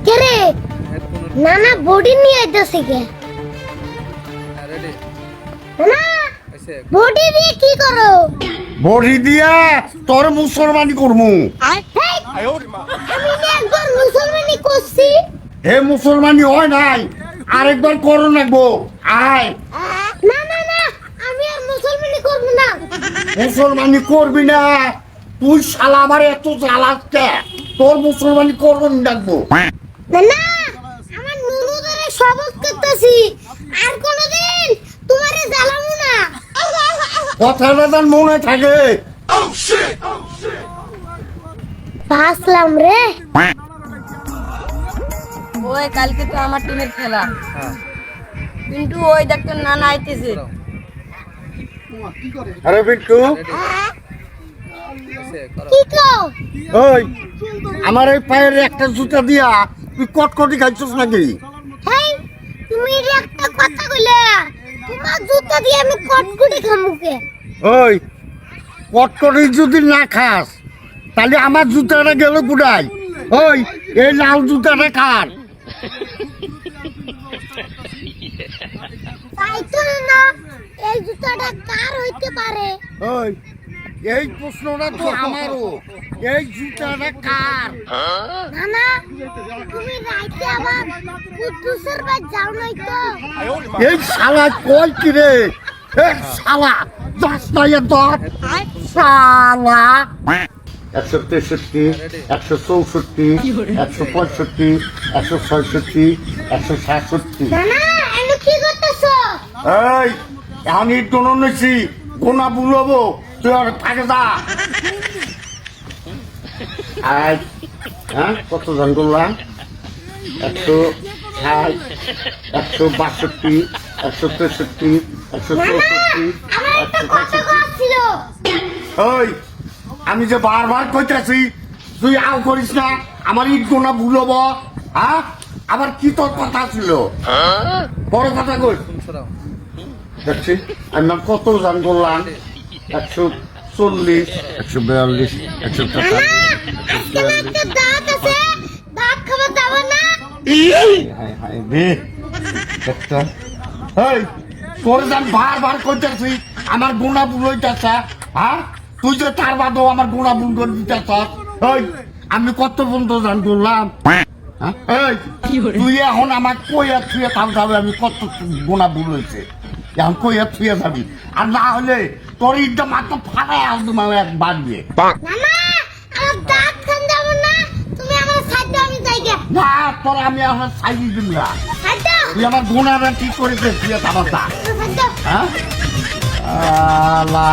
কে রে নানা বডি নিয়ে আইতাছে কে রেডি না বডি দিয়ে কি করো বড়ি দিয়া তোর মুসলমানি করমু আমি না একবার মুসলমানি করছি হে মুসলমানি হয় নাই আরেকবার করো নাকবো আয় না না না আমি আর মুসলমানি করব না মুসলমানি করবি না তুই শালা আমার এত জ্বালাস কে তোর মুসলমানি করবো ডাকবো না না আমার নুনু ধরে শপথ করতেছি আর কোনোদিন তোমারে জ্বালাবো না কথাটা তার মনে থাকে বাসলাম রে ওই কালকে তো আমার টিমের খেলা কিন্তু ওই দেখতো নানা আইতেছে আরে বিট্টু কি কো ওই আমার এই পায়ের একটা জুতা দিয়া তুই কটকটি খাইছিস নাকি হেই তুমি এর একটা কথা কইলে তোমার জুতা দিয়ে আমি কটকুটি খামুকে ওই কটকটি যদি না খাস তাহলে আমার জুতাটা গেল পুরাই ওই এই লাল জুতাটা খান তাই তো না এই জুতাটা কার হইতে পারে ওই এই প্রশ্নটা তো আমারও এই জুতাটা কার না না তুমি রাইতে আবার কুদ্দুসের বাড়ি যাও নাই তো এই শালা কই কি রে এই শালা দশ নয় দশ শালা 163 164 165 166 167 না না এনে কি করতেছো এই আমি দোনো নেছি গোনা বুলবো তুই আর থাকে যা আজ হ্যাঁ কত জন করলাম 160 162 163 164 আমার একটা কথা ছিল ওই আমি যে বারবার কইতাছি তুই আও করিস না আমার ইট গোনা ভুলব হ্যাঁ আবার কি তোর কথা ছিল বড় কথা কই দেখছি আমি না কত জান করলাম 140 142 143 একটা দাঁত আছে দাঁত খাবার দাও না তোর যান বারবার কইতাছি আমার গোনা বুলইতাছে হ্যাঁ তুই যে তার বাদও আমার গোনা বুল করে দিতেছ ওই আমি কত পর্যন্ত জান করলাম এই তুই এখন আমার কইয়া থুয়ে থাকতে হবে আমি কত গোনা ভুল হয়েছে এখন কইয়া থুয়ে যাবি আর না হলে তোর ইটা মাত্র ফাটাই আসবো মানে এক বাড়িয়ে না না আমার দাঁত খান দাও না তুমি আমার সাথে আমি যাই গে না তোর আমি এখন সাইজি দিম না সাথে তুই আমার গোনাটা ঠিক করেছে থুয়ে থাকতা সাথে হ্যাঁ আলা